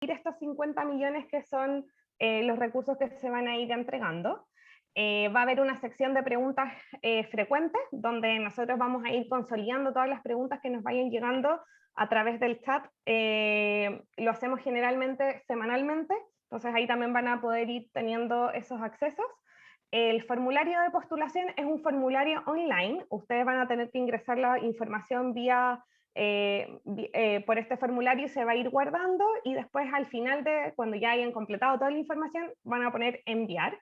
estos 50 millones que son los recursos que se van a ir entregando. Va a haber una sección de preguntas frecuentes, donde nosotros vamos a ir consolidando todas las preguntas que nos vayan llegando a través del chat. Lo hacemos generalmente semanalmente, entonces ahí también van a poder ir teniendo esos accesos. El formulario de postulación es un formulario online, ustedes van a tener que ingresar la información vía por este formulario, se va a ir guardando y después al final, cuando ya hayan completado toda la información, van a poner enviar.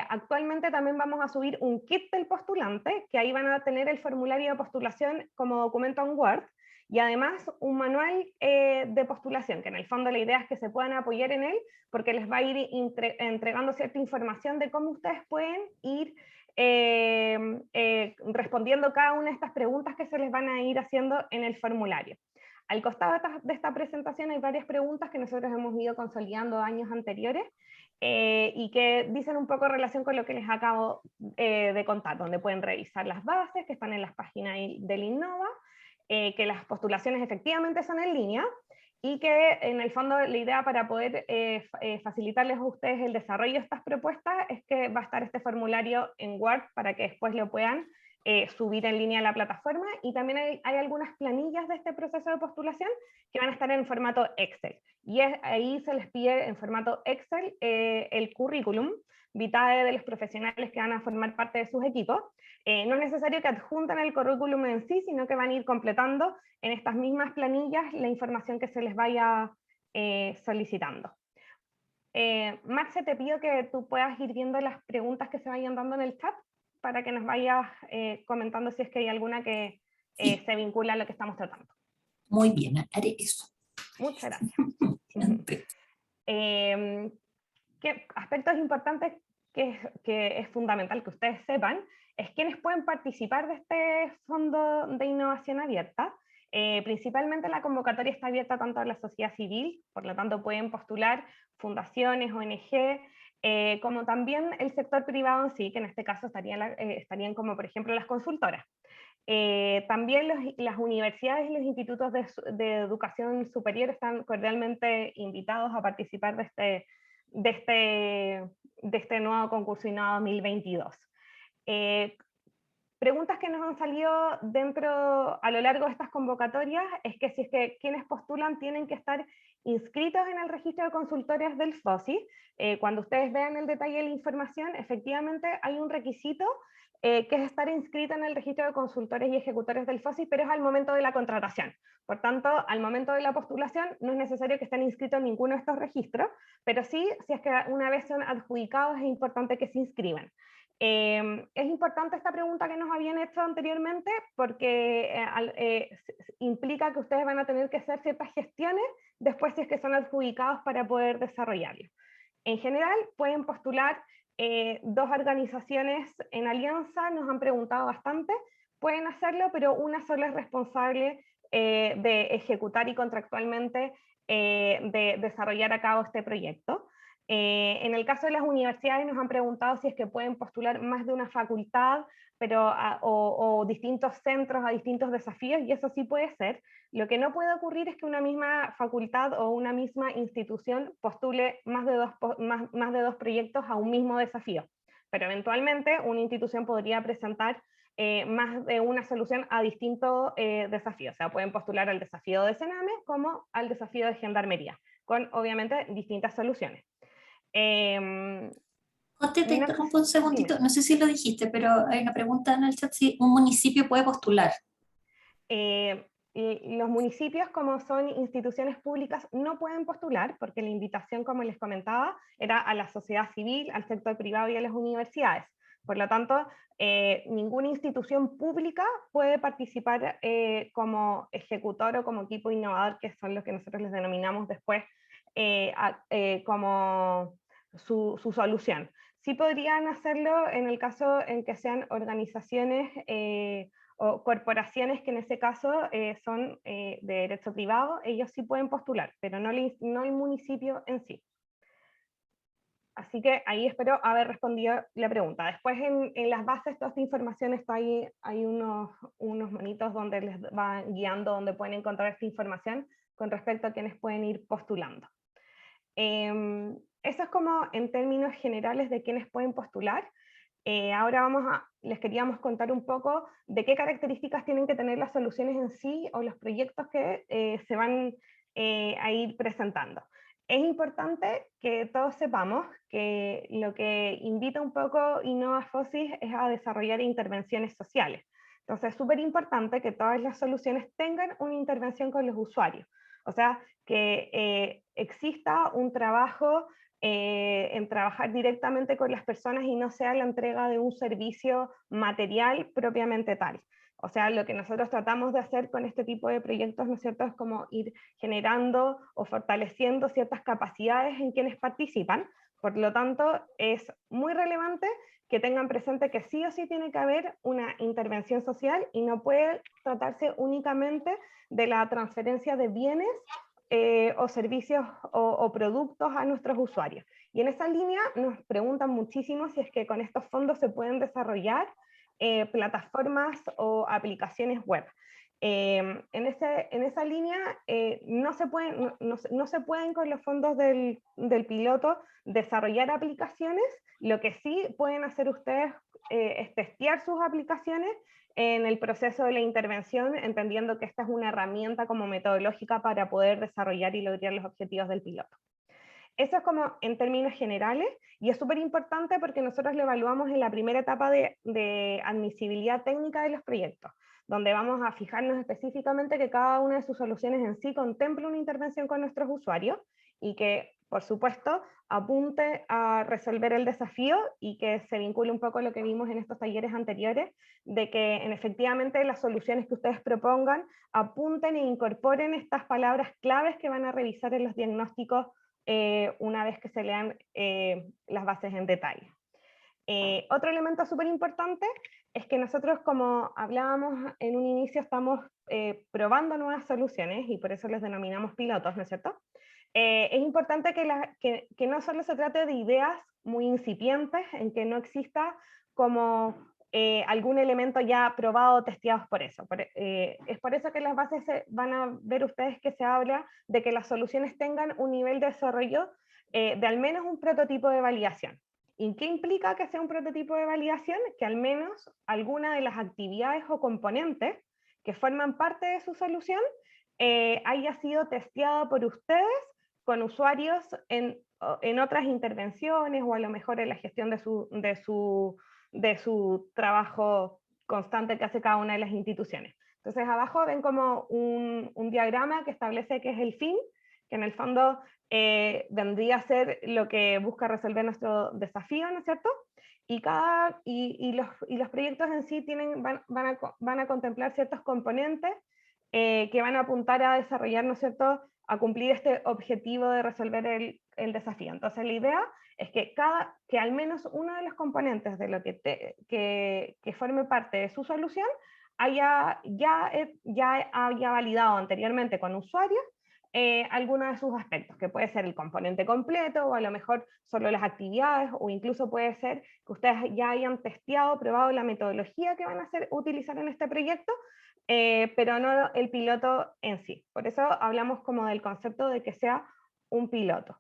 Actualmente también vamos a subir un kit del postulante, que ahí van a tener el formulario de postulación como documento en Word, y además un manual de postulación, que en el fondo la idea es que se puedan apoyar en él, porque les va a ir entregando cierta información de cómo ustedes pueden ir respondiendo cada una de estas preguntas que se les van a ir haciendo en el formulario. Al costado de esta presentación hay varias preguntas que nosotros hemos ido consolidando años anteriores, y que dicen un poco en relación con lo que les acabo de contar, donde pueden revisar las bases que están en las páginas del Innova, que las postulaciones efectivamente son en línea, y que en el fondo la idea para poder facilitarles a ustedes el desarrollo de estas propuestas es que va a estar este formulario en Word para que después lo puedan subir en línea a la plataforma, y también hay algunas planillas de este proceso de postulación que van a estar en formato Excel, y ahí se les pide en formato Excel el currículum vitae de los profesionales que van a formar parte de sus equipos. No es necesario que adjunten el currículum en sí, sino que van a ir completando en estas mismas planillas la información que se les vaya solicitando. Marce, te pido que tú puedas ir viendo las preguntas que se vayan dando en el chat para que nos vayas comentando si es que hay alguna que se vincula a lo que estamos tratando. Muy bien, haré eso. Muchas gracias. ¿Qué aspectos importantes que es fundamental que ustedes sepan es quiénes pueden participar de este fondo de innovación abierta? Principalmente la convocatoria está abierta tanto a la sociedad civil, por lo tanto pueden postular fundaciones, ONG, como también el sector privado en sí, que en este caso estarían como por ejemplo las consultoras. También las universidades y los institutos de educación superior están cordialmente invitados a participar de este nuevo concurso Innova 2022. Preguntas que nos han salido a lo largo de estas convocatorias es que si es que quienes postulan tienen que estar inscritos en el registro de consultores del FOSI. Cuando ustedes vean el detalle de la información, efectivamente hay un requisito que es estar inscrito en el registro de consultores y ejecutores del FOSI, pero es al momento de la contratación. Por tanto, al momento de la postulación no es necesario que estén inscritos en ninguno de estos registros, pero sí, si es que una vez son adjudicados, es importante que se inscriban. Es importante esta pregunta que nos habían hecho anteriormente, porque implica que ustedes van a tener que hacer ciertas gestiones después si es que son adjudicados para poder desarrollarlo. En general pueden postular dos organizaciones en alianza, nos han preguntado bastante, pueden hacerlo, pero una sola es responsable de ejecutar y contractualmente de desarrollar a cabo este proyecto. En el caso de las universidades nos han preguntado si es que pueden postular más de una facultad, o distintos centros a distintos desafíos, y eso sí puede ser. Lo que no puede ocurrir es que una misma facultad o una misma institución postule más de dos proyectos a un mismo desafío, pero eventualmente una institución podría presentar más de una solución a distintos desafíos. O sea, pueden postular al desafío de Sename como al desafío de Gendarmería, con obviamente distintas soluciones. José, te interrumpo un segundito, dime. no sé si lo dijiste, pero hay una pregunta en el chat si un municipio puede postular. Los municipios, como son instituciones públicas, no pueden postular, porque la invitación, como les comentaba, era a la sociedad civil, al sector privado y a las universidades. Por lo tanto, ninguna institución pública puede participar como ejecutor o como equipo innovador, que son los que nosotros les denominamos después como su solución. Sí podrían hacerlo en el caso en que sean organizaciones o corporaciones que en ese caso son de derecho privado, ellos sí pueden postular, pero no el municipio en sí. Así que ahí espero haber respondido la pregunta. Después en las bases toda esta información está ahí, hay unos manitos donde les va guiando, donde pueden encontrar esta información con respecto a quienes pueden ir postulando. Eso es como en términos generales de quienes pueden postular. Ahora les queríamos contar un poco de qué características tienen que tener las soluciones en sí o los proyectos que se van a ir presentando. Es importante que todos sepamos que lo que invita un poco Innova FOSIS es a desarrollar intervenciones sociales. Entonces es súper importante que todas las soluciones tengan una intervención con los usuarios. O sea, que exista un trabajo en trabajar directamente con las personas y no sea la entrega de un servicio material propiamente tal. O sea, lo que nosotros tratamos de hacer con este tipo de proyectos, ¿no es cierto?, es como ir generando o fortaleciendo ciertas capacidades en quienes participan. Por lo tanto, es muy relevante que tengan presente que sí o sí tiene que haber una intervención social y no puede tratarse únicamente de la transferencia de bienes o servicios o productos a nuestros usuarios. Y en esa línea nos preguntan muchísimo si es que con estos fondos se pueden desarrollar plataformas o aplicaciones web. En esa línea no se pueden con los fondos del piloto desarrollar aplicaciones. Lo que sí pueden hacer ustedes es testear sus aplicaciones en el proceso de la intervención, entendiendo que esta es una herramienta como metodológica para poder desarrollar y lograr los objetivos del piloto. Eso es como en términos generales, y es súper importante porque nosotros lo evaluamos en la primera etapa de admisibilidad técnica de los proyectos, donde vamos a fijarnos específicamente que cada una de sus soluciones en sí contemple una intervención con nuestros usuarios, y que, por supuesto, apunte a resolver el desafío y que se vincule un poco a lo que vimos en estos talleres anteriores, de que efectivamente las soluciones que ustedes propongan apunten e incorporen estas palabras claves que van a revisar en los diagnósticos una vez que se lean las bases en detalle. Otro elemento súper importante es que nosotros, como hablábamos en un inicio, estamos probando nuevas soluciones y por eso les denominamos pilotos, ¿no es cierto? Es importante que no solo se trate de ideas muy incipientes, en que no exista como algún elemento ya probado o testeado por eso. Es por eso que las bases van a ver ustedes que se habla de que las soluciones tengan un nivel de desarrollo de al menos un prototipo de validación. ¿Y qué implica que sea un prototipo de validación? Que al menos alguna de las actividades o componentes que forman parte de su solución haya sido testeada por ustedes con usuarios en otras intervenciones o a lo mejor en la gestión de su trabajo constante que hace cada una de las instituciones. Entonces abajo ven como un diagrama que establece qué es el fin, que en el fondo vendría a ser lo que busca resolver nuestro desafío, ¿no es cierto? Y los proyectos en sí van a contemplar ciertos componentes que van a apuntar a desarrollar, ¿no es cierto?, a cumplir este objetivo de resolver el desafío. Entonces la idea es que al menos uno de los componentes de lo que forme parte de su solución ya haya validado anteriormente con usuarios algunos de sus aspectos, que puede ser el componente completo, o a lo mejor solo las actividades, o incluso puede ser que ustedes ya hayan testeado, probado la metodología que van a utilizar en este proyecto, pero no el piloto en sí. Por eso hablamos como del concepto de que sea un piloto.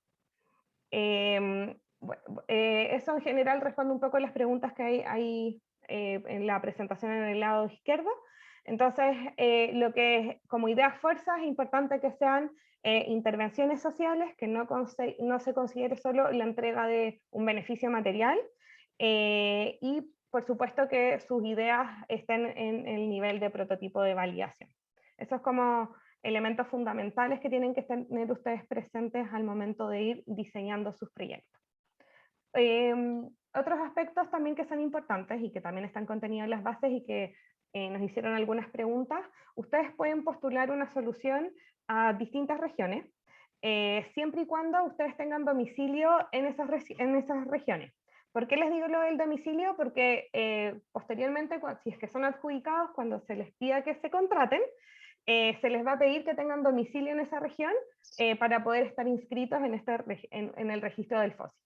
Eso en general responde un poco a las preguntas que hay en la presentación en el lado izquierdo. Entonces, lo que es, como ideas fuerzas, es importante que sean intervenciones sociales, que no se considere solo la entrega de un beneficio material, y por supuesto que sus ideas estén en el nivel de prototipo de validación. Eso es como elementos fundamentales que tienen que tener ustedes presentes al momento de ir diseñando sus proyectos. Otros aspectos también que son importantes y que también están contenidos en las bases y que nos hicieron algunas preguntas: ustedes pueden postular una solución a distintas regiones, siempre y cuando ustedes tengan domicilio en esas regiones. ¿Por qué les digo lo del domicilio? Porque posteriormente, si es que son adjudicados, cuando se les pida que se contraten, se les va a pedir que tengan domicilio en esa región para poder estar inscritos en el registro del FOSI.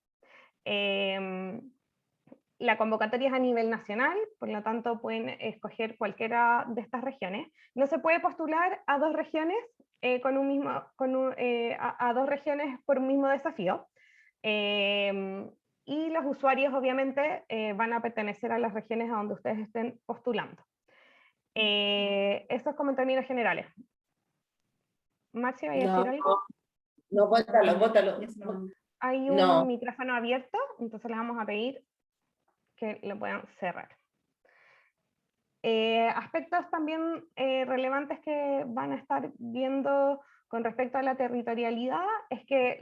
La convocatoria es a nivel nacional, por lo tanto pueden escoger cualquiera de estas regiones. No se puede postular a dos regiones, a dos regiones por un mismo desafío. Y los usuarios obviamente van a pertenecer a las regiones a donde ustedes estén postulando. Eso es como en términos generales. Marcia, ¿vaya a decir algo? No, bótalo. Hay un No. micrófono abierto, entonces le vamos a pedir que lo puedan cerrar. Aspectos también relevantes que van a estar viendo con respecto a la territorialidad es que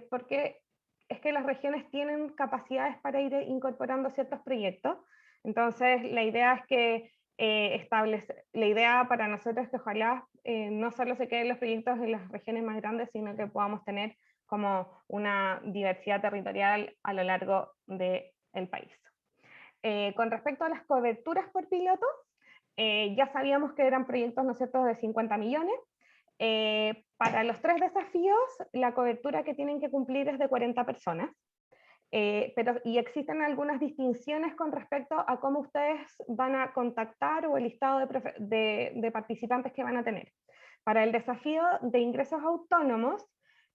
porque es que las regiones tienen capacidades para ir incorporando ciertos proyectos. Entonces, la idea es que la idea para nosotros es que ojalá no solo se queden los proyectos en las regiones más grandes, sino que podamos tener como una diversidad territorial a lo largo del país. Con respecto a las coberturas por piloto, ya sabíamos que eran proyectos, ¿no es cierto?, de 50 millones. Para los 3 desafíos, la cobertura que tienen que cumplir es de 40 personas. Y existen algunas distinciones con respecto a cómo ustedes van a contactar o el listado de participantes que van a tener. Para el desafío de ingresos autónomos,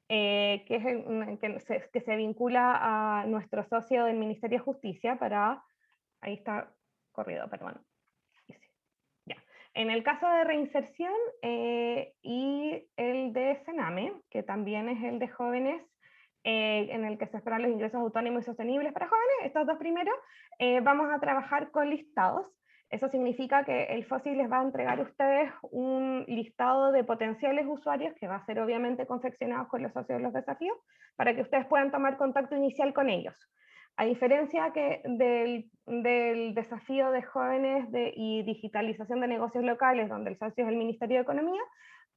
que se vincula a nuestro socio del Ministerio de Justicia, ahí está corrido, perdón. Ya. En el caso de reinserción y el de Sename, que también es el de jóvenes, en el que se esperan los ingresos autónomos y sostenibles para jóvenes, estos dos primeros, vamos a trabajar con listados. Eso significa que el FOSI les va a entregar a ustedes un listado de potenciales usuarios que va a ser obviamente confeccionado con los socios de los desafíos, para que ustedes puedan tomar contacto inicial con ellos. A diferencia del desafío de jóvenes y digitalización de negocios locales, donde el socio es el Ministerio de Economía,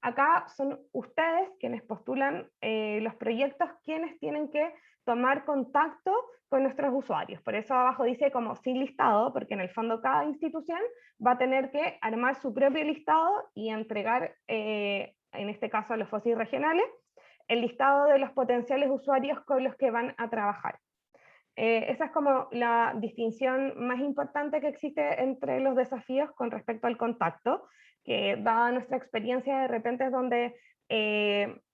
acá son ustedes quienes postulan los proyectos, quienes tienen que tomar contacto con nuestros usuarios. Por eso abajo dice como sin listado, porque en el fondo cada institución va a tener que armar su propio listado y entregar, en este caso a los FOSI regionales, el listado de los potenciales usuarios con los que van a trabajar. Esa es como la distinción más importante que existe entre los desafíos con respecto al contacto, que dada nuestra experiencia de repente es donde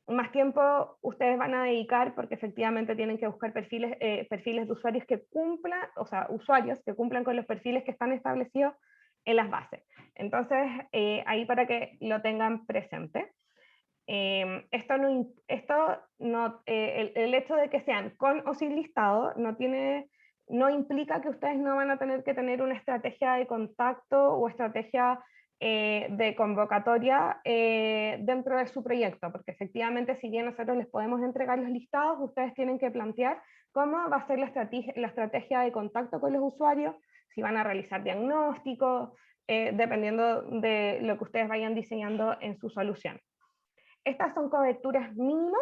más tiempo ustedes van a dedicar, porque efectivamente tienen que buscar perfiles de usuarios que cumplan, o sea, usuarios que cumplan con los perfiles que están establecidos en las bases. Entonces, ahí para que lo tengan presente. El hecho de que sean con o sin listado no implica que ustedes no van a tener que tener una estrategia de contacto o estrategia de convocatoria dentro de su proyecto, porque efectivamente si bien nosotros les podemos entregar los listados, ustedes tienen que plantear cómo va a ser la estrategia de contacto con los usuarios, si van a realizar diagnósticos, dependiendo de lo que ustedes vayan diseñando en su solución. Estas son coberturas mínimas,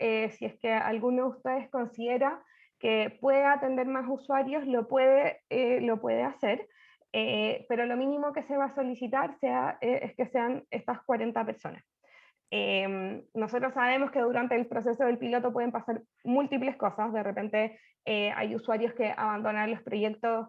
si es que alguno de ustedes considera que puede atender más usuarios, lo puede hacer, pero lo mínimo que se va a solicitar es que sean estas 40 personas. Nosotros sabemos que durante el proceso del piloto pueden pasar múltiples cosas, de repente hay usuarios que abandonan los proyectos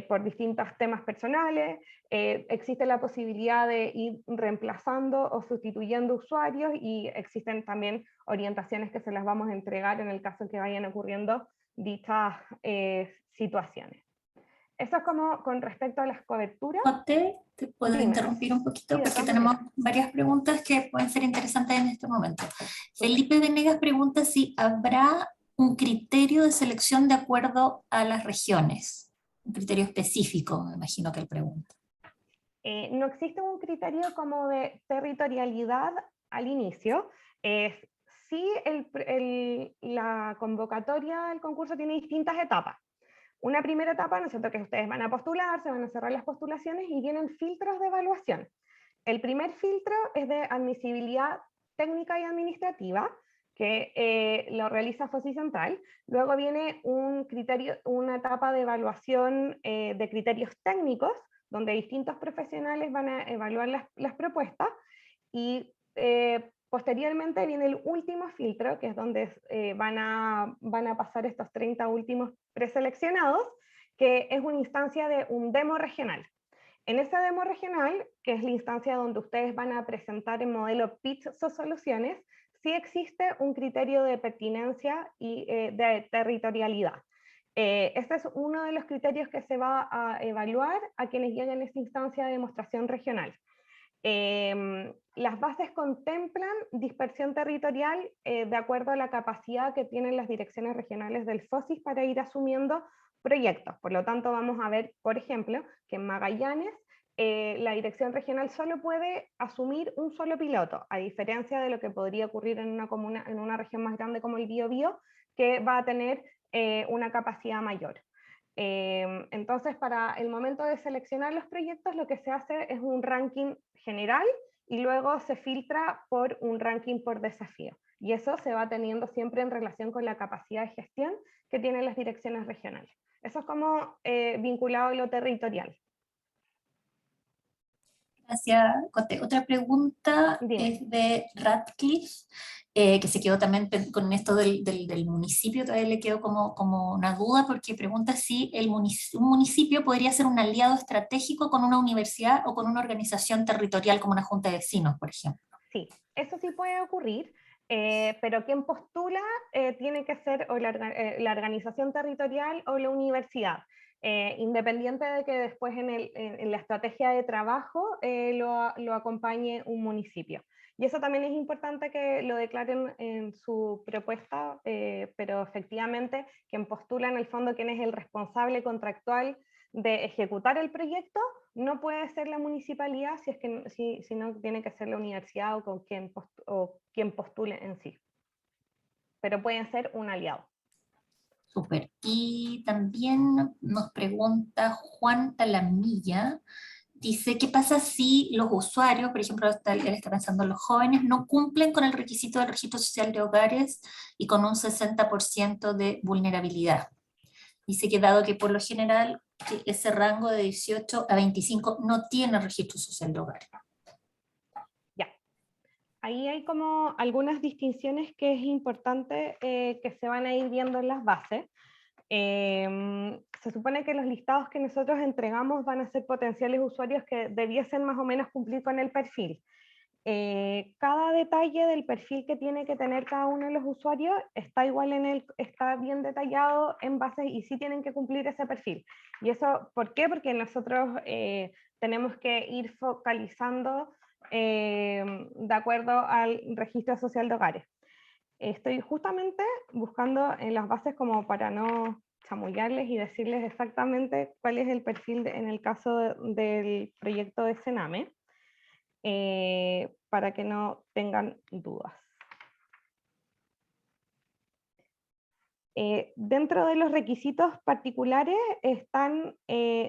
por distintos temas personales, existe la posibilidad de ir reemplazando o sustituyendo usuarios y existen también orientaciones que se las vamos a entregar en el caso que vayan ocurriendo dichas situaciones. Eso es como con respecto a las coberturas. ¿Te puedo interrumpir un poquito? Sí, porque tenemos varias preguntas que pueden ser interesantes en este momento. Felipe Venegas pregunta si habrá un criterio de selección de acuerdo a las regiones. Un criterio específico, me imagino que él pregunta. No existe un criterio como de territorialidad al inicio. Sí, la convocatoria del concurso tiene distintas etapas. Una primera etapa, ¿no es cierto?, que ustedes van a postular, se van a cerrar las postulaciones y vienen filtros de evaluación. El primer filtro es de admisibilidad técnica y administrativa, que lo realiza FOSI Central. Luego viene una etapa de evaluación de criterios técnicos, donde distintos profesionales van a evaluar las propuestas, y posteriormente viene el último filtro, que es donde van a pasar estos 30 últimos preseleccionados, que es una instancia de un demo regional. En esa demo regional, que es la instancia donde ustedes van a presentar el modelo pitch o soluciones, sí existe un criterio de pertinencia y de territorialidad. Este es uno de los criterios que se va a evaluar a quienes lleguen a esta instancia de demostración regional. Las bases contemplan dispersión territorial de acuerdo a la capacidad que tienen las direcciones regionales del FOSIS para ir asumiendo proyectos. Por lo tanto, vamos a ver, por ejemplo, que en Magallanes la dirección regional solo puede asumir un solo piloto, a diferencia de lo que podría ocurrir en una comuna, en una región más grande como el Biobío, que va a tener una capacidad mayor. Entonces, para el momento de seleccionar los proyectos, lo que se hace es un ranking general y luego se filtra por un ranking por desafío. Y eso se va teniendo siempre en relación con la capacidad de gestión que tienen las direcciones regionales. Eso es como vinculado a lo territorial. Gracias, Cote. Otra pregunta Dime. es de Radcliffe, que se quedó también con esto del municipio, todavía le quedó como una duda, porque pregunta si un municipio podría ser un aliado estratégico con una universidad o con una organización territorial como una junta de vecinos, por ejemplo. Sí, eso sí puede ocurrir, pero quien postula tiene que ser o la organización territorial o la universidad. Independiente de que después en la estrategia de trabajo lo acompañe un municipio. Y eso también es importante que lo declaren en su propuesta, pero efectivamente quien postula en el fondo, quien es el responsable contractual de ejecutar el proyecto, no puede ser la municipalidad si no tiene que ser la universidad o quien postule en sí. Pero pueden ser un aliado. Súper. Y también nos pregunta Juan Talamilla, dice, ¿qué pasa si los usuarios, por ejemplo, él está pensando en los jóvenes, no cumplen con el requisito del registro social de hogares y con un 60% de vulnerabilidad? Dice que dado que por lo general que ese rango de 18 a 25 no tiene registro social de hogares. Ya. Ahí hay como algunas distinciones que es importante que se van a ir viendo en las bases. Se supone que los listados que nosotros entregamos van a ser potenciales usuarios que debiesen más o menos cumplir con el perfil. Cada detalle del perfil que tiene que tener cada uno de los usuarios está está bien detallado en base y sí tienen que cumplir ese perfil. ¿Y eso por qué? Porque nosotros tenemos que ir focalizando de acuerdo al registro social de hogares. Estoy justamente buscando en las bases como para no chamullarles y decirles exactamente cuál es el perfil en el caso del proyecto de Sename. Para que no tengan dudas. Dentro de los requisitos particulares están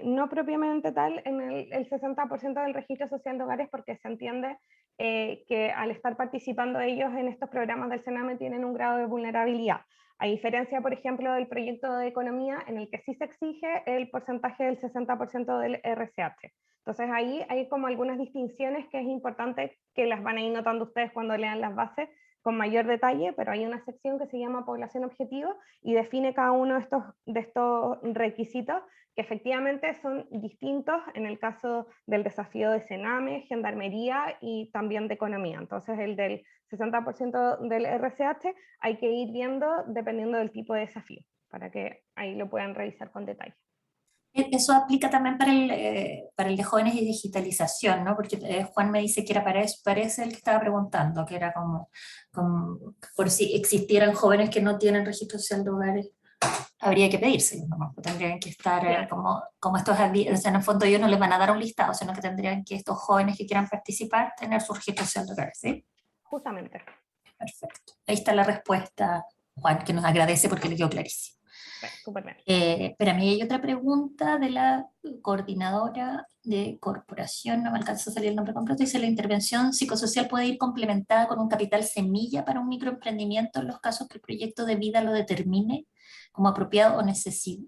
no propiamente tal en el 60% del registro social de hogares, porque se entiende que al estar participando ellos en estos programas del Sename tienen un grado de vulnerabilidad. A diferencia, por ejemplo, del proyecto de economía, en el que sí se exige el porcentaje del 60% del RCH. Entonces ahí hay como algunas distinciones que es importante que las van a ir notando ustedes cuando lean las bases con mayor detalle, pero hay una sección que se llama población objetivo y define cada uno de estos requisitos que efectivamente son distintos en el caso del desafío de Sename, Gendarmería y también de economía. Entonces el del 60% del RCH hay que ir viendo dependiendo del tipo de desafío, para que ahí lo puedan revisar con detalle. Eso aplica también para el de jóvenes y digitalización, ¿no? Porque Juan me dice que era para ese el que estaba preguntando, que era como por si existieran jóvenes que no tienen registro social de hogares, habría que pedírselo, ¿no? Tendrían que estar Claro. como estos, o sea, en el fondo ellos no les van a dar un listado, sino que tendrían que estos jóvenes que quieran participar tener su registro social de hogares, ¿sí? Justamente. Perfecto. Ahí está la respuesta, Juan, que nos agradece porque le quedó clarísimo. Súper bien. Espera, hay otra pregunta de la coordinadora de corporación, no me alcanza a salir el nombre completo, dice: ¿la intervención psicosocial puede ir complementada con un capital semilla para un microemprendimiento en los casos que el proyecto de vida lo determine como apropiado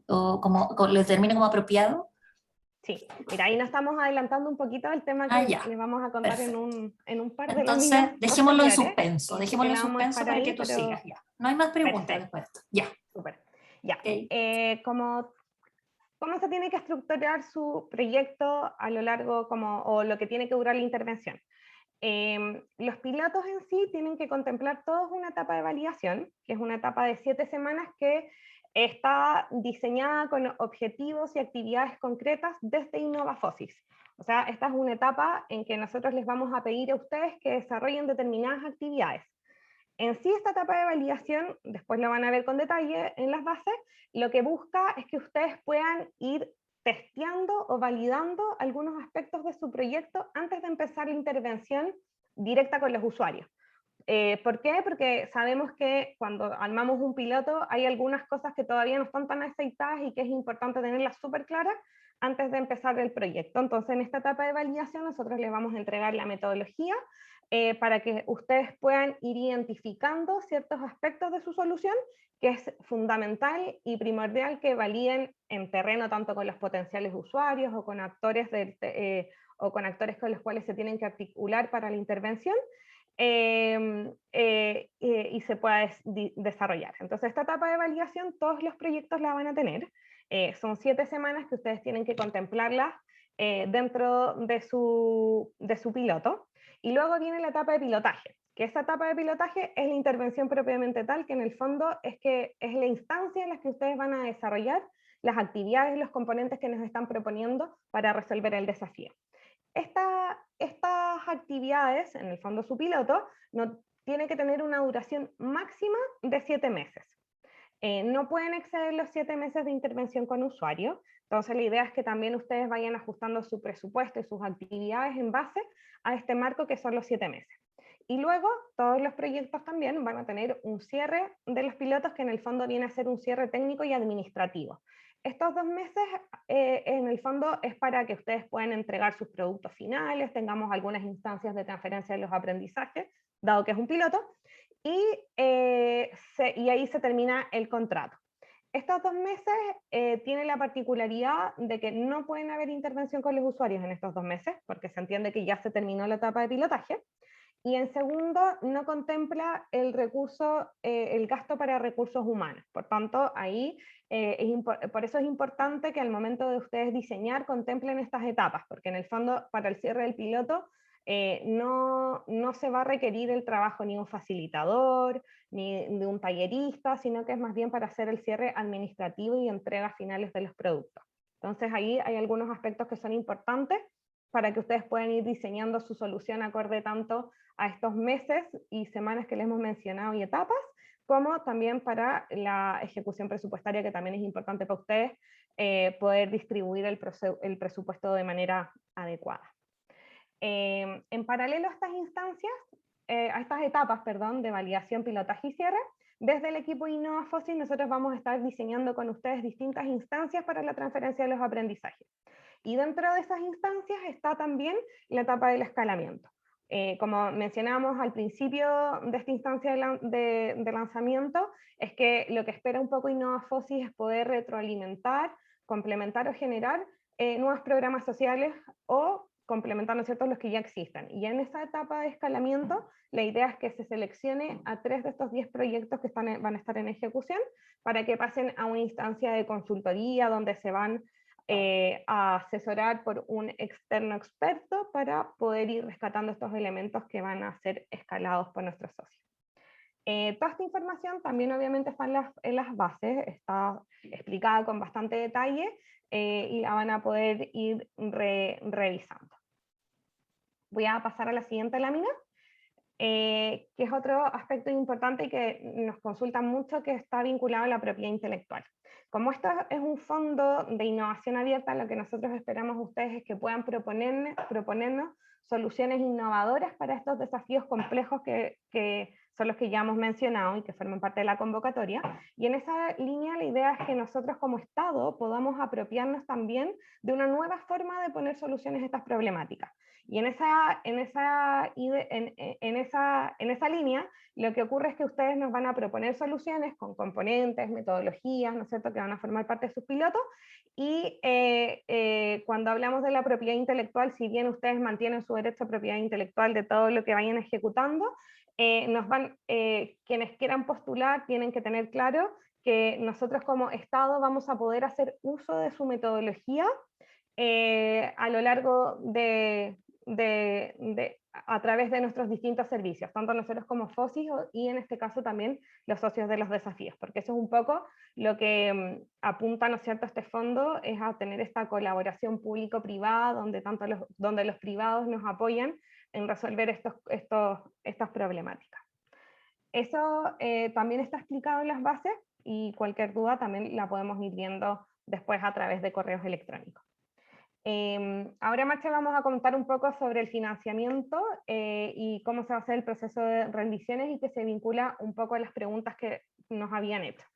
o lo determine como apropiado? Sí, mira, ahí nos estamos adelantando un poquito del tema que Ya, les vamos a contar en perfecto. un par de Entonces, láminas dejémoslo en posteriores, suspenso, así que la vamos a dejar para ahí, que tú sigas, pero ya. No hay más preguntas perfecto, después de esto, ya. súper. Ya, Okay. como ¿Cómo se tiene que estructurar su proyecto a lo largo, o lo que tiene que durar la intervención? Los pilotos en sí tienen que contemplar todos una etapa de validación, que es una etapa de 7 semanas que está diseñada con objetivos y actividades concretas desde InnovaFosis. O sea, esta es una etapa en que nosotros les vamos a pedir a ustedes que desarrollen determinadas actividades. En sí, esta etapa de validación, después lo van a ver con detalle en las bases, lo que busca es que ustedes puedan ir testeando o validando algunos aspectos de su proyecto antes de empezar la intervención directa con los usuarios. ¿Por qué? Porque sabemos que cuando armamos un piloto hay algunas cosas que todavía no están tan aceitadas y que es importante tenerlas súper claras antes de empezar el proyecto. Entonces, en esta etapa de validación nosotros les vamos a entregar la metodología para que ustedes puedan ir identificando ciertos aspectos de su solución, que es fundamental y primordial que validen en terreno tanto con los potenciales usuarios o con actores, o con actores con los cuales se tienen que articular para la intervención, y se pueda desarrollar. Entonces, esta etapa de validación, todos los proyectos la van a tener. Son 7 semanas que ustedes tienen que contemplarlas dentro de su piloto. Y luego viene la etapa de pilotaje, que esta etapa de pilotaje es la intervención propiamente tal, que en el fondo es la instancia en la que ustedes van a desarrollar las actividades, los componentes que nos están proponiendo para resolver el desafío. Estas actividades, en el fondo su piloto, no tiene que tener una duración máxima de 7 meses. No pueden exceder los 7 meses de intervención con usuario, entonces la idea es que también ustedes vayan ajustando su presupuesto y sus actividades en base a este marco que son los 7 meses. Y luego todos los proyectos también van a tener un cierre de los pilotos que en el fondo viene a ser un cierre técnico y administrativo. Estos 2 meses en el fondo es para que ustedes puedan entregar sus productos finales, tengamos algunas instancias de transferencia de los aprendizajes, dado que es un piloto, y ahí se termina el contrato. Estos 2 meses tienen la particularidad de que no pueden haber intervención con los usuarios en estos 2 meses, porque se entiende que ya se terminó la etapa de pilotaje, y en segundo, no contempla el recurso, el gasto para recursos humanos. Por tanto, ahí por eso es importante que al momento de ustedes diseñar contemplen estas etapas, porque en el fondo para el cierre del piloto no se va a requerir el trabajo ni un facilitador, ni de un tallerista, sino que es más bien para hacer el cierre administrativo y entregas finales de los productos. Entonces ahí hay algunos aspectos que son importantes para que ustedes puedan ir diseñando su solución acorde tanto a estos meses y semanas que les hemos mencionado y etapas, como también para la ejecución presupuestaria, que también es importante para ustedes poder distribuir el presupuesto de manera adecuada. En paralelo a estas instancias, a estas etapas, perdón, de validación, pilotaje y cierre, desde el equipo InnovaFosis nosotros vamos a estar diseñando con ustedes distintas instancias para la transferencia de los aprendizajes. Y dentro de esas instancias está también la etapa del escalamiento. Como mencionábamos al principio de esta instancia de lanzamiento, es que lo que espera un poco InnovaFosis es poder retroalimentar, complementar o generar nuevos programas sociales o complementar, ¿no es cierto?, los que ya existen. Y en esa etapa de escalamiento, la idea es que se seleccione a 3 de estos 10 proyectos que van a estar en ejecución para que pasen a una instancia de consultoría donde se van a asesorar por un externo experto para poder ir rescatando estos elementos que van a ser escalados por nuestros socios. Toda esta información también obviamente está en las bases, está explicada con bastante detalle y la van a poder ir revisando. Voy a pasar a la siguiente lámina, que es otro aspecto importante y que nos consultan mucho, que está vinculado a la propiedad intelectual. Como esto es un fondo de innovación abierta, lo que nosotros esperamos de ustedes es que puedan proponernos soluciones innovadoras para estos desafíos complejos que son los que ya hemos mencionado y que forman parte de la convocatoria. Y en esa línea la idea es que nosotros como Estado podamos apropiarnos también de una nueva forma de poner soluciones a estas problemáticas. Y en esa línea, lo que ocurre es que ustedes nos van a proponer soluciones con componentes, metodologías, ¿no es cierto?, que van a formar parte de sus pilotos, y cuando hablamos de la propiedad intelectual, si bien ustedes mantienen su derecho a propiedad intelectual de todo lo que vayan ejecutando, quienes quieran postular tienen que tener claro que nosotros como Estado vamos a poder hacer uso de su metodología a lo largo a través de nuestros distintos servicios, tanto nosotros como FOSIS y en este caso también los socios de los desafíos, porque eso es un poco lo que apunta, ¿no es cierto?, este fondo, es a tener esta colaboración público-privada, donde los privados nos apoyan en resolver estas problemáticas. Eso también está explicado en las bases, y cualquier duda también la podemos ir viendo después a través de correos electrónicos. Ahora, Marce, vamos a comentar un poco sobre el financiamiento y cómo se va a hacer el proceso de rendiciones, y que se vincula un poco a las preguntas que nos habían hecho.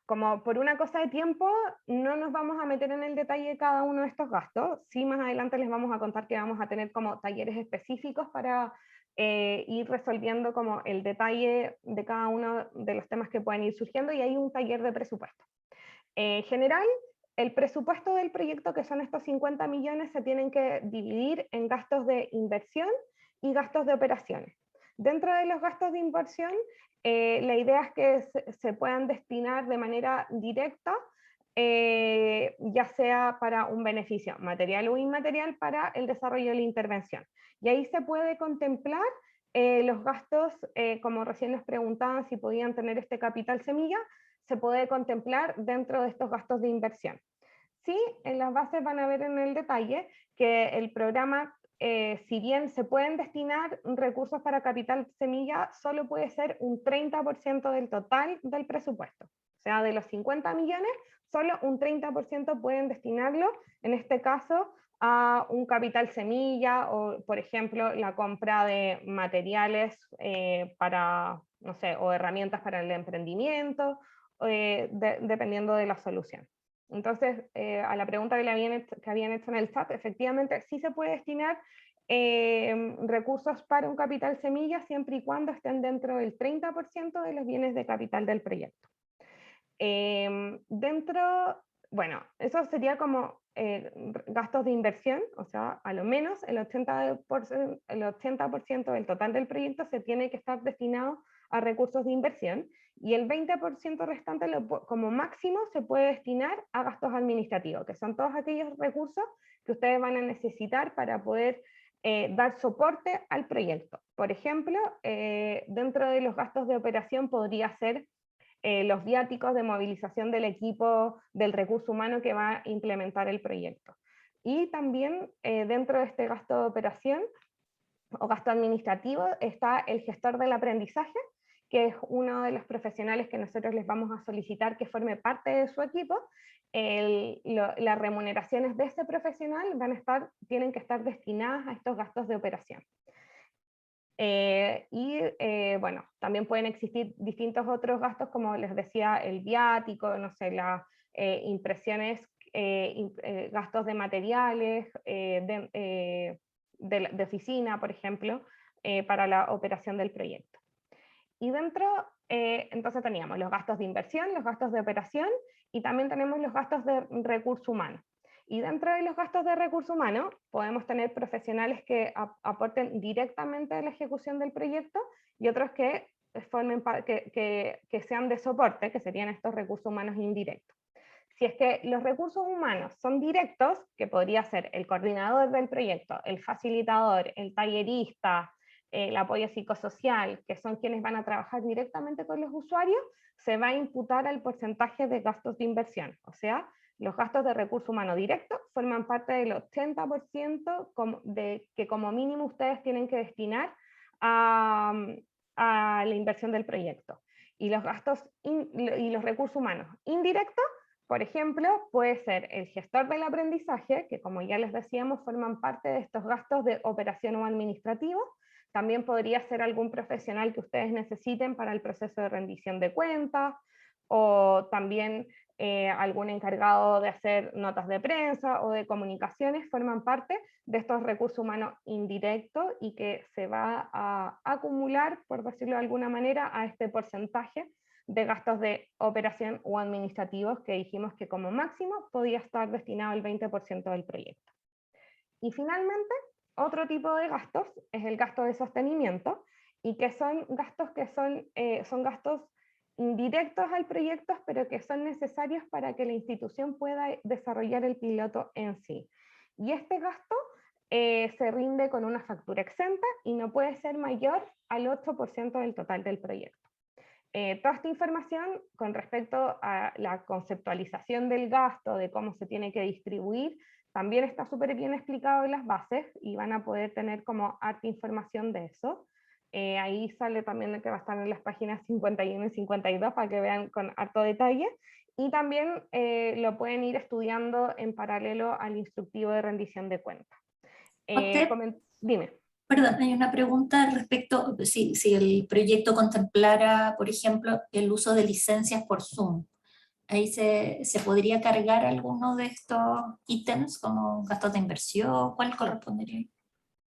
Como por una cosa de tiempo, no nos vamos a meter en el detalle de cada uno de estos gastos. Sí, más adelante les vamos a contar que vamos a tener como talleres específicos para ir resolviendo como el detalle de cada uno de los temas que pueden ir surgiendo, y hay un taller de presupuesto. General, el presupuesto del proyecto, que son estos 50 millones, se tienen que dividir en gastos de inversión y gastos de operaciones. Dentro de los gastos de inversión, la idea es que se puedan destinar de manera directa, ya sea para un beneficio material o inmaterial para el desarrollo de la intervención. Y ahí se puede contemplar los gastos, como recién nos preguntaban si podían tener este capital semilla, se puede contemplar dentro de estos gastos de inversión. Sí, en las bases van a ver en el detalle que el programa, si bien se pueden destinar recursos para capital semilla, solo puede ser un 30% del total del presupuesto. O sea, de los 50 millones, solo un 30% pueden destinarlo, en este caso, a un capital semilla, o por ejemplo, la compra de materiales para, no sé, o herramientas para el emprendimiento, dependiendo de la solución. Entonces, a la pregunta que habían hecho en el chat, efectivamente sí se puede destinar recursos para un capital semilla, siempre y cuando estén dentro del 30% de los bienes de capital del proyecto. Bueno, eso sería como gastos de inversión, o sea, a lo menos el 80% del total del proyecto se tiene que estar destinado a recursos de inversión, y el 20% restante como máximo se puede destinar a gastos administrativos, que son todos aquellos recursos que ustedes van a necesitar para poder dar soporte al proyecto. Por ejemplo, dentro de los gastos de operación podría ser los viáticos de movilización del equipo del recurso humano que va a implementar el proyecto. Y también dentro de este gasto de operación o gasto administrativo está el gestor del aprendizaje, que es uno de los profesionales que nosotros les vamos a solicitar que forme parte de su equipo. Las remuneraciones de ese profesional tienen que estar destinadas a estos gastos de operación. Bueno, también pueden existir distintos otros gastos, como les decía, el viático, no sé, las impresiones, gastos de materiales, de oficina, por ejemplo, para la operación del proyecto. Y dentro, entonces teníamos los gastos de inversión, los gastos de operación, y también tenemos los gastos de recurso humano. Y dentro de los gastos de recurso humano podemos tener profesionales que aporten directamente a la ejecución del proyecto, y otros que sean de soporte, que serían estos recursos humanos indirectos. Si es que los recursos humanos son directos, que podría ser el coordinador del proyecto, el facilitador, el tallerista, el apoyo psicosocial, que son quienes van a trabajar directamente con los usuarios, se va a imputar al porcentaje de gastos de inversión. O sea, los gastos de recurso humano directo forman parte del 80% que como mínimo ustedes tienen que destinar a la inversión del proyecto. Y los recursos humanos indirectos, por ejemplo, puede ser el gestor del aprendizaje, que como ya les decíamos, forman parte de estos gastos de operación o administrativo. También podría ser algún profesional que ustedes necesiten para el proceso de rendición de cuentas, o también algún encargado de hacer notas de prensa o de comunicaciones, forman parte de estos recursos humanos indirectos y que se va a acumular, por decirlo de alguna manera, a este porcentaje de gastos de operación o administrativos que dijimos que como máximo podía estar destinado el 20% del proyecto. Y finalmente, otro tipo de gastos es el gasto de sostenimiento, y que son gastos son gastos indirectos al proyecto, pero que son necesarios para que la institución pueda desarrollar el piloto en sí. Y este gasto se rinde con una factura exenta y no puede ser mayor al 8% del total del proyecto. Toda esta información con respecto a la conceptualización del gasto, de cómo se tiene que distribuir, también está súper bien explicado en las bases y van a poder tener como harta información de eso. Ahí sale también que va a estar en las páginas 51 y 52 para que vean con harto detalle. Y también lo pueden ir estudiando en paralelo al instructivo de rendición de cuentas. Dime. Perdón, hay una pregunta al respecto, si el proyecto contemplara, por ejemplo, el uso de licencias por Zoom. Ahí se podría cargar alguno de estos ítems como gastos de inversión. ¿Cuál correspondería?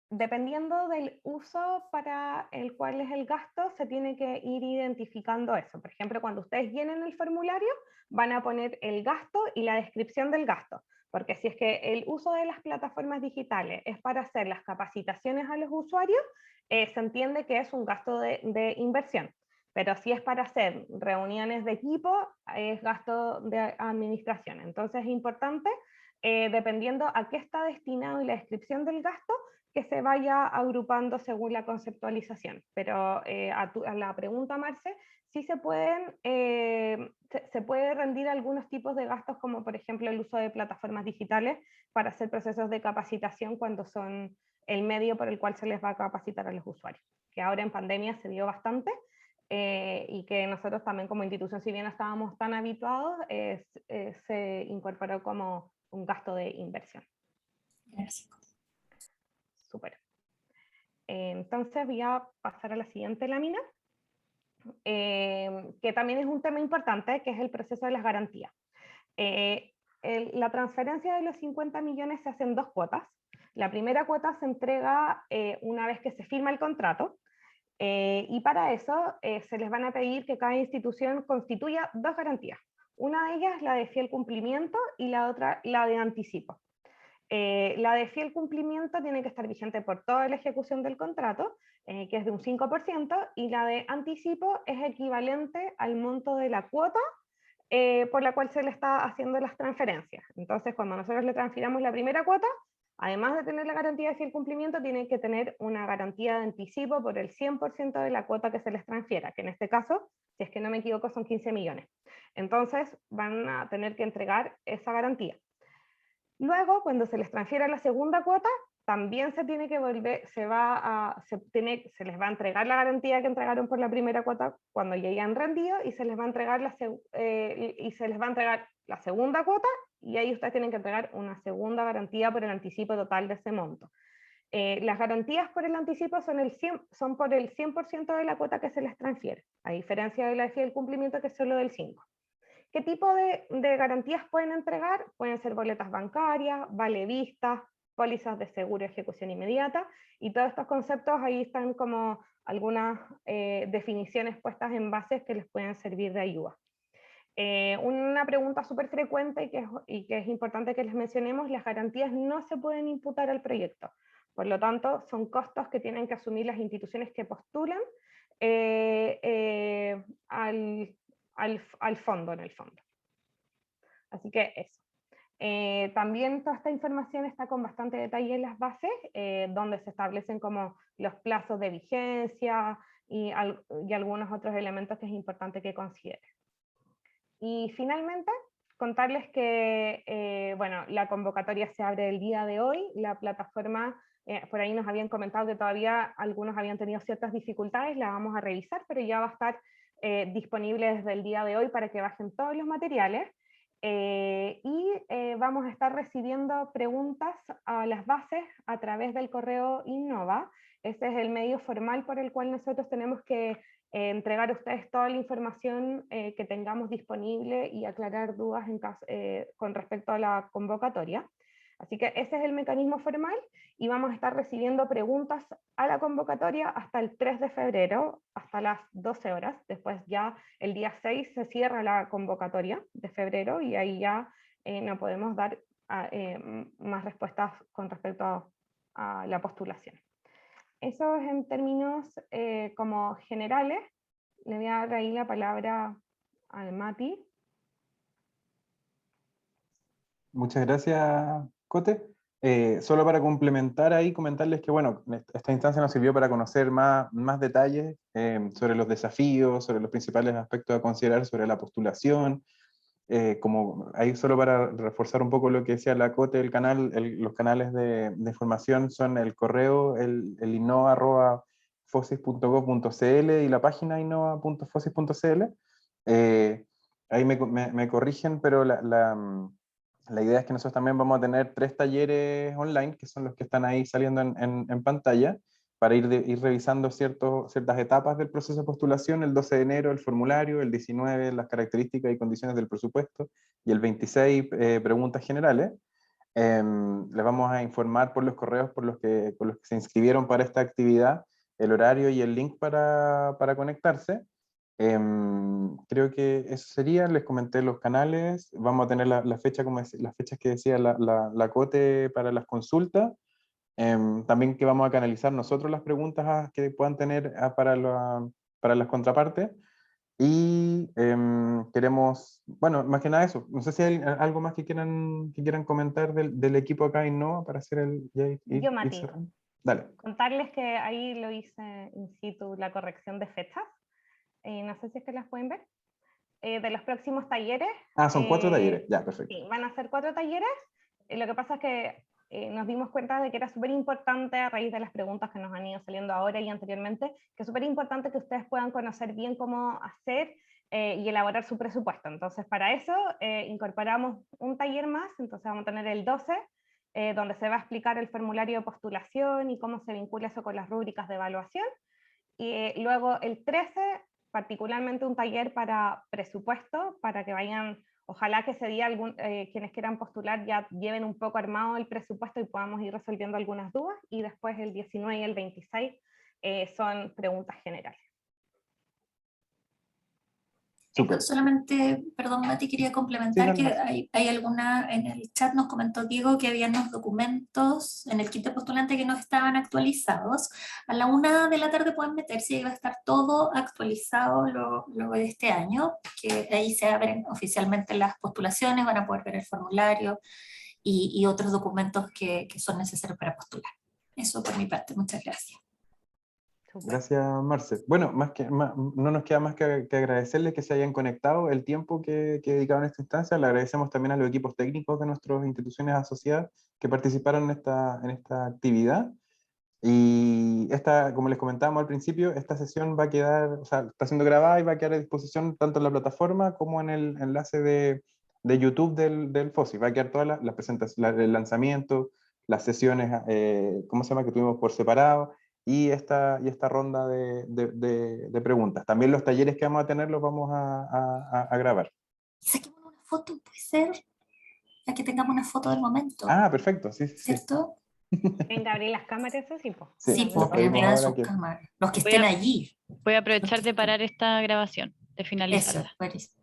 Dependiendo del uso para el cual es el gasto, se tiene que ir identificando eso. Por ejemplo, cuando ustedes llenen el formulario, van a poner el gasto y la descripción del gasto. Porque si es que el uso de las plataformas digitales es para hacer las capacitaciones a los usuarios, se entiende que es un gasto de inversión. Pero si es para hacer reuniones de equipo, es gasto de administración. Entonces es importante, dependiendo a qué está destinado y la descripción del gasto, que se vaya agrupando según la conceptualización. Pero a la pregunta, Marce, sí se puede rendir algunos tipos de gastos, como por ejemplo el uso de plataformas digitales para hacer procesos de capacitación cuando son el medio por el cual se les va a capacitar a los usuarios, que ahora en pandemia se dio bastante, y que nosotros también como institución, si bien no estábamos tan habituados, se incorporó como un gasto de inversión. Gracias. Súper. Entonces voy a pasar a la siguiente lámina, que también es un tema importante, que es el proceso de las garantías. La transferencia de los 50 millones se hace en 2 cuotas. La primera cuota se entrega una vez que se firma el contrato, y para eso se les van a pedir que cada institución constituya 2 garantías. Una de ellas la de fiel cumplimiento y la otra la de anticipo. La de fiel cumplimiento tiene que estar vigente por toda la ejecución del contrato, que es de un 5%, y la de anticipo es equivalente al monto de la cuota por la cual se le está haciendo las transferencias. Entonces, cuando nosotros le transfiramos la primera cuota, además de tener la garantía de fiel cumplimiento, tiene que tener una garantía de anticipo por el 100% de la cuota que se les transfiera, que en este caso, si es que no me equivoco, son 15 millones. Entonces, van a tener que entregar esa garantía. Luego, cuando se les transfiera la segunda cuota, también se tiene que volver, se les va a entregar la garantía que entregaron por la primera cuota cuando ya hayan rendido, y se les va a entregar la segunda cuota, y ahí ustedes tienen que entregar una segunda garantía por el anticipo total de ese monto. Las garantías por el anticipo son por el 100% de la cuota que se les transfiere, a diferencia de la de fiel cumplimiento, que es solo del 5%. ¿Qué tipo de garantías pueden entregar? Pueden ser boletas bancarias, vale vistas, pólizas de seguro y ejecución inmediata, y todos estos conceptos ahí están como algunas definiciones puestas en bases que les pueden servir de ayuda. Una pregunta súper frecuente y que es importante que les mencionemos: las garantías no se pueden imputar al proyecto, por lo tanto son costos que tienen que asumir las instituciones que postulan al fondo, en el fondo. Así que eso. También toda esta información está con bastante detalle en las bases, donde se establecen como los plazos de vigencia y algunos otros elementos que es importante que consideren. Y finalmente, contarles que bueno, la convocatoria se abre el día de hoy. La plataforma, por ahí nos habían comentado que todavía algunos habían tenido ciertas dificultades, la vamos a revisar, pero ya va a estar disponible desde el día de hoy para que bajen todos los materiales. Vamos a estar recibiendo preguntas a las bases a través del correo Innova. Ese es el medio formal por el cual nosotros tenemos que entregar a ustedes toda la información que tengamos disponible y aclarar dudas con respecto a la convocatoria. Así que ese es el mecanismo formal, y vamos a estar recibiendo preguntas a la convocatoria hasta el 3 de febrero, hasta las 12 horas. Después ya el día 6 se cierra la convocatoria de febrero, y ahí ya no podemos dar más respuestas con respecto a la postulación. Eso es en términos como generales. Le voy a dar ahí la palabra al Mati. Muchas gracias, Cote. Solo para complementar ahí, comentarles que, bueno, esta instancia nos sirvió para conocer más detalles sobre los desafíos, sobre los principales aspectos a considerar sobre la postulación. Como ahí solo para reforzar un poco lo que decía la Cote del canal, los canales de información son el correo, el innova@fosis.gov.cl y la página innova.fosis.cl. Ahí me corrigen, pero la idea es que nosotros también vamos a tener 3 talleres online, que son los que están ahí saliendo en pantalla, para ir revisando ciertas etapas del proceso de postulación. El 12 de enero el formulario, el 19 las características y condiciones del presupuesto, y el 26 preguntas generales. Les vamos a informar por los correos por los que se inscribieron para esta actividad, el horario y el link para conectarse. Creo que eso sería. Les comenté los canales, vamos a tener la fecha, las fechas que decía la Cote para las consultas. También que vamos a canalizar nosotros las preguntas que puedan tener para las contrapartes. Y queremos, bueno, más que nada eso. No sé si hay algo más que quieran comentar del equipo acá en Innova para hacer Yo, Mati, cerrando. Dale. contarles que ahí lo hice in situ la corrección de fechas. No sé si es que las pueden ver. De los próximos talleres. Son 4 talleres, ya, perfecto. Sí, van a ser 4 talleres. Lo que pasa es que nos dimos cuenta de que era súper importante, a raíz de las preguntas que nos han ido saliendo ahora y anteriormente, que es súper importante que ustedes puedan conocer bien cómo hacer y elaborar su presupuesto. Entonces, para eso incorporamos un taller más. Entonces vamos a tener el 12, donde se va a explicar el formulario de postulación y cómo se vincula eso con las rúbricas de evaluación. Y luego el 13, particularmente un taller para presupuesto, para que vayan, ojalá que ese día quienes quieran postular ya lleven un poco armado el presupuesto y podamos ir resolviendo algunas dudas. Y después el 19 y el 26 son preguntas generales. Súper. Solamente, perdón Mati, quería complementar que hay alguna, en el chat nos comentó Diego que había unos documentos en el kit de postulante que no estaban actualizados. A la 1 de la tarde pueden meterse y va a estar todo actualizado luego de este año, que ahí se abren oficialmente las postulaciones, van a poder ver el formulario y otros documentos que son necesarios para postular. Eso por mi parte, muchas gracias. Gracias, Marce. Bueno, no nos queda más que agradecerles que se hayan conectado, el tiempo que dedicaron a esta instancia. Le agradecemos también a los equipos técnicos de nuestras instituciones asociadas que participaron en esta actividad. Y como les comentábamos al principio, esta sesión va a quedar, o sea, está siendo grabada y va a quedar a disposición tanto en la plataforma como en el enlace de YouTube del FOSI. Va a quedar todas las presentaciones, el lanzamiento, las sesiones, ¿cómo se llama?, que tuvimos por separado, y esta ronda de preguntas. También los talleres que vamos a tener los vamos a grabar. Saquemos una foto, puede ser, ya que tengamos una foto del momento. Perfecto, sí. ¿Cierto? Venga, abrir las cámaras, eso sí, pues. Sí, pues vean sus cámaras, los que estén allí. Voy a aprovechar de parar esta grabación, de finalizarla. Eso,